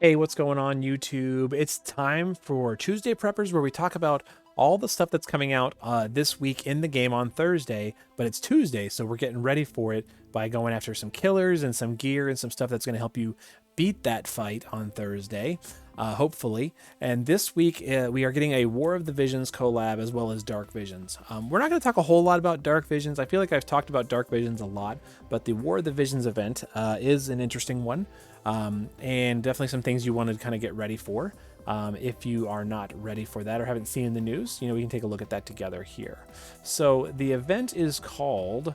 Hey, what's going on, YouTube? It's time for Tuesday Preppers, where we talk about all the stuff that's coming out this week in the game on Thursday, but it's Tuesday, so we're getting ready for it by going after some killers and some gear and some stuff that's going to help you beat that fight on Thursday, hopefully. And this week, we are getting a War of the Visions collab as well as Dark Visions. We're not going to talk a whole lot about Dark Visions. I feel like I've talked about Dark Visions a lot, but the War of the Visions event is an interesting one. And definitely some things you want to kind of get ready for. If you are not ready for that or haven't seen the news, we can take a look at that together here. So the event is called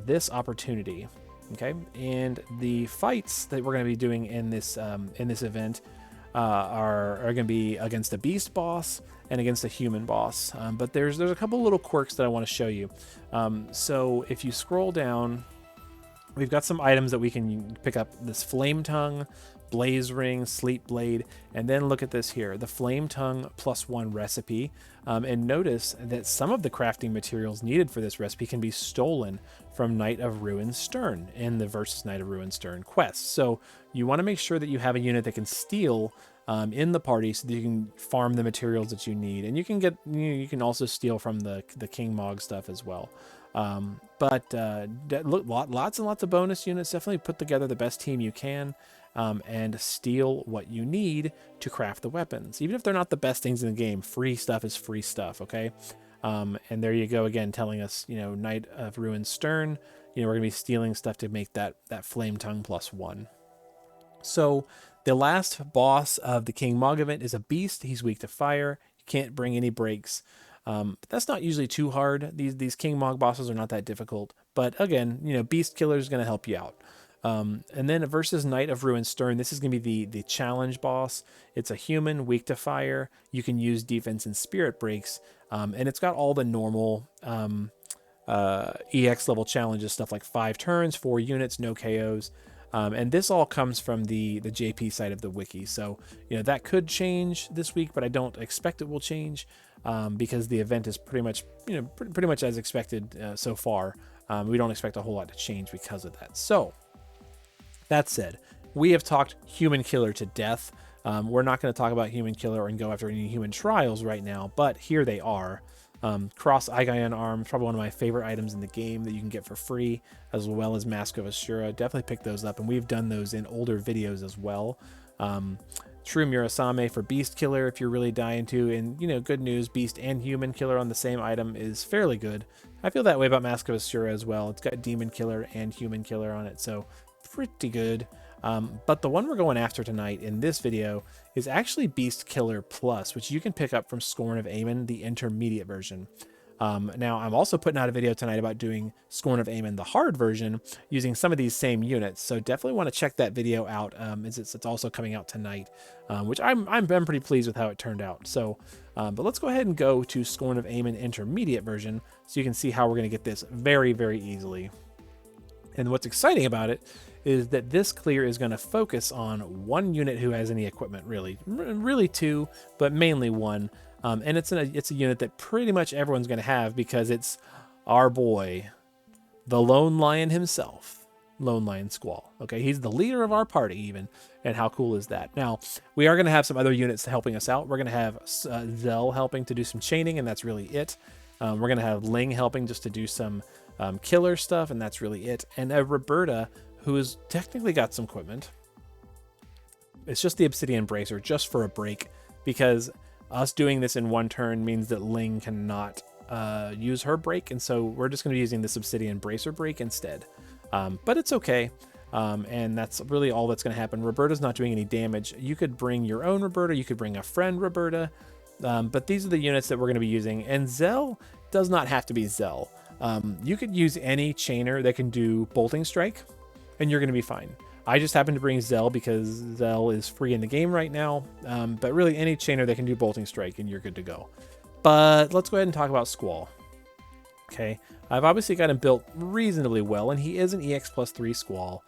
This Opportunity. Okay, and the fights that we're going to be doing in this event are going to be against a beast boss and against a human boss. But there's a couple little quirks that I want to show you. So if you scroll down, we've got some items that we can pick up: this Flame Tongue, Blaze Ring, Sleep Blade, and then look at this here, the Flame Tongue +1 recipe. And notice that some of the crafting materials needed for this recipe can be stolen from Knight of Ruin Stern in the versus Knight of Ruin Stern quest. So you want to make sure that you have a unit that can steal in the party so that you can farm the materials that you need. And you can get, you can also steal from the King Mog stuff as well. Look, lots and lots of bonus units. Definitely put together the best team you can, and steal what you need to craft the weapons. Even if they're not the best things in the game, free stuff is free stuff, okay? And there you go again, telling us, Knight of Ruin Stern, we're going to be stealing stuff to make that Flame Tongue +1. So the last boss of the King Mog event is a beast. He's weak to fire. You can't bring any breaks. But that's not usually too hard. These King Mog bosses are not that difficult. But again, Beast Killer is going to help you out. And then versus Knight of Ruin Stern, this is going to be the challenge boss. It's a human, weak to fire. You can use defense and spirit breaks. And it's got all the normal EX level challenges, stuff like 5 turns, 4 units, no KOs. And this all comes from the JP side of the wiki. So, that could change this week, but I don't expect it will change because the event is pretty much, pretty much as expected so far. We don't expect a whole lot to change because of that. So, that said, we have talked Human Killer to death. We're not going to talk about Human Killer and go after any human trials right now, but here they are. Cross Aigayan Arm, probably one of my favorite items in the game that you can get for free, as well as Mask of Asura. Definitely pick those up, and we've done those in older videos as well. True Murasame for Beast Killer if you're really dying to, and good news, Beast and Human Killer on the same item is fairly good. I feel that way about Mask of Asura as well. It's got Demon Killer and Human Killer on it, so pretty good. But the one we're going after tonight in this video is actually Beast Killer Plus, which you can pick up from Scorn of Amon, the intermediate version. Now, I'm also putting out a video tonight about doing Scorn of Amon, the hard version, using some of these same units. So definitely want to check that video out. It's also coming out tonight, which I'm pretty pleased with how it turned out. So, but let's go ahead and go to Scorn of Amon intermediate version so you can see how we're going to get this very, very easily. And what's exciting about it is that this clear is going to focus on one unit who has any equipment, really 2, but mainly 1. And it's a unit that pretty much everyone's going to have because it's our boy, the Lone Lion himself, Lone Lion Squall. Okay, he's the leader of our party even, and how cool is that? Now, we are going to have some other units helping us out. We're going to have Zell helping to do some chaining, and that's really it. We're going to have Ling helping just to do some killer stuff, and that's really it. And Reberta, who has technically got some equipment. It's just the Obsidian Bracer, just for a break, because us doing this in one turn means that Ling cannot use her break, and so we're just going to be using this Obsidian Bracer break instead. But it's okay, and that's really all that's going to happen. Reberta's not doing any damage. You could bring your own Reberta, you could bring a friend Reberta, but these are the units that we're going to be using, and Zell does not have to be Zell. You could use any chainer that can do Bolting Strike, and you're going to be fine. I just happen to bring Zell because Zell is free in the game right now, but really any chainer that can do Bolting Strike and you're good to go. But let's go ahead and talk about Squall. Okay, I've obviously got him built reasonably well, and he is an EX +3 Squall.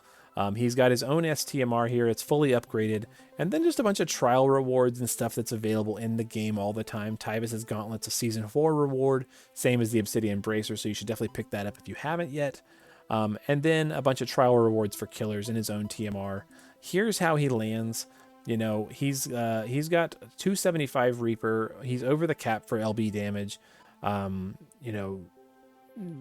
He's got his own STMR here, it's fully upgraded, and then just a bunch of trial rewards and stuff that's available in the game all the time. Tyvis's Gauntlet's a Season 4 reward, same as the Obsidian Bracer, so you should definitely pick that up if you haven't yet. And then a bunch of trial rewards for killers in his own TMR. Here's how he lands. You know, he's got 275 Reaper. He's over the cap for LB damage. You know,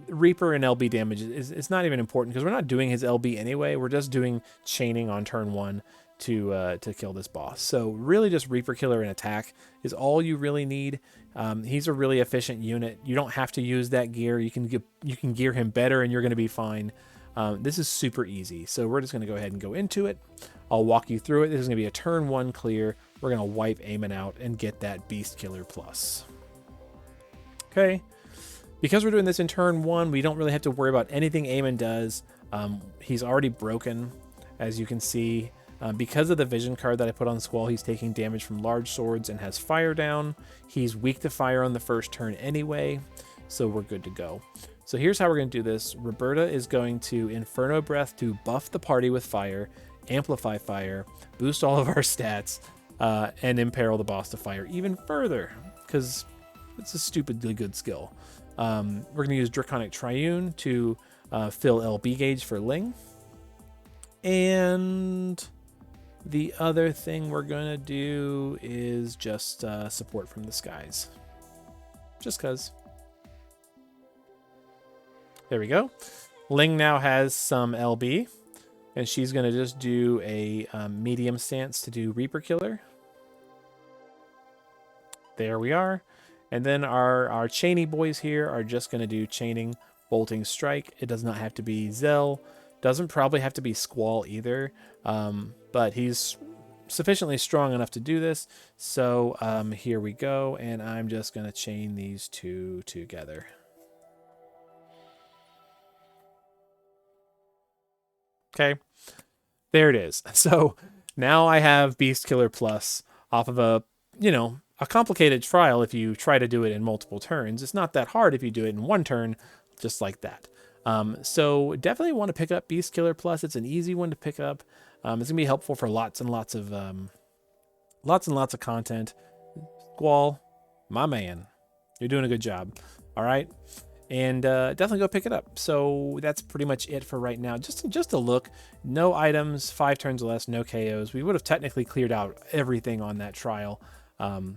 Reaper and LB damage is not even important because we're not doing his LB anyway. We're just doing chaining on turn 1 to kill this boss. So really just Reaper killer and attack is all you really need. He's a really efficient unit. You don't have to use that gear. You can gear him better and you're going to be fine. This is super easy. So we're just going to go ahead and go into it. I'll walk you through it. This is going to be a turn 1 clear. We're going to wipe Amon out and get that Beast Killer Plus. Okay. Because we're doing this in turn 1, we don't really have to worry about anything Amon does. He's already broken, as you can see. Because of the vision card that I put on Squall, he's taking damage from large swords and has fire down. He's weak to fire on the first turn anyway, so we're good to go. So here's how we're going to do this. Reberta is going to Inferno Breath to buff the party with fire, amplify fire, boost all of our stats, and imperil the boss to fire even further, because it's a stupidly good skill. We're going to use Draconic Triune to fill LB gauge for Ling. And the other thing we're going to do is just support from the skies. Just because. There we go. Ling now has some LB. And she's going to just do a medium stance to do Reaper Killer. There we are. And then our chainy boys here are just going to do chaining, bolting strike. It does not have to be Zell. Doesn't probably have to be Squall either. But he's sufficiently strong enough to do this. So here we go. And I'm just going to chain these two together. Okay. There it is. So now I have Beast Killer Plus off of a complicated trial if you try to do it in multiple turns. It's not that hard if you do it in one turn, just like that. So definitely want to pick up Beast Killer Plus. It's an easy one to pick up. It's going to be helpful for lots and lots of content. Squall, my man, you're doing a good job. All right. And definitely go pick it up. So that's pretty much it for right now. Just a look. No items, 5 turns or less, no KOs. We would have technically cleared out everything on that trial.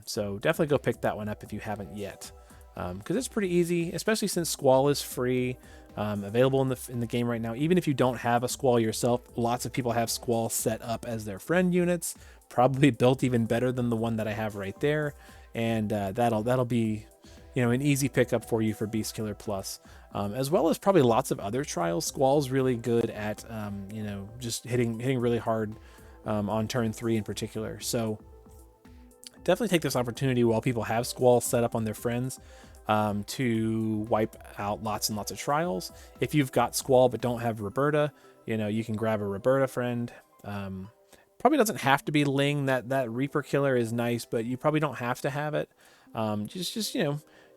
So definitely go pick that one up if you haven't yet. Because it's pretty easy, especially since Squall is free, available in the game right now. Even if you don't have a Squall yourself, lots of people have Squall set up as their friend units, probably built even better than the one that I have right there. And that'll be an easy pickup for you for Beast Killer Plus, as well as probably lots of other trials. Squall's really good at just hitting really hard on turn 3 in particular. So definitely take this opportunity while people have Squall set up on their friends to wipe out lots and lots of trials. If you've got Squall but don't have Reberta, you can grab a Reberta friend. Probably doesn't have to be Ling. That Reaper Killer is nice, but you probably don't have to have it. Just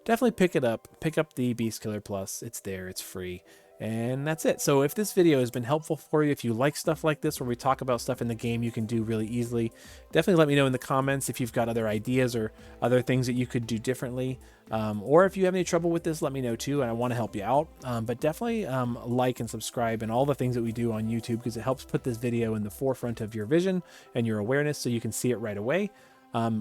definitely pick it up. Pick up the Beast Killer Plus. It's there. It's free. And that's it. So if this video has been helpful for you, if you like stuff like this where we talk about stuff in the game you can do really easily, definitely let me know in the comments if you've got other ideas or other things that you could do differently. Or if you have any trouble with this, let me know too, and I want to help you out. But definitely like and subscribe and all the things that we do on YouTube, because it helps put this video in the forefront of your vision and your awareness so you can see it right away.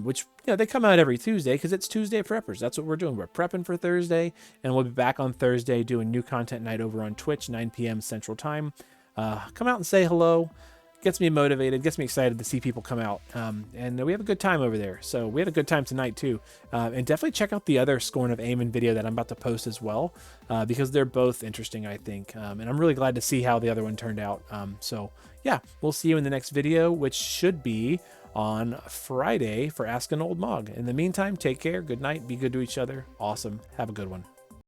Which they come out every Tuesday because it's Tuesday Preppers. That's what we're doing. We're prepping for Thursday, and we'll be back on Thursday doing new content night over on Twitch, 9 p.m. Central Time. Come out and say hello. Gets me motivated, gets me excited to see people come out. And we have a good time over there. So we had a good time tonight too. And definitely check out the other Scorn of Amon video that I'm about to post as well, because they're both interesting, I think. And I'm really glad to see how the other one turned out. So yeah, we'll see you in the next video, which should be on Friday for Ask an Old Mog. In the meantime, take care, good night, be good to each other. Awesome. Have a good one.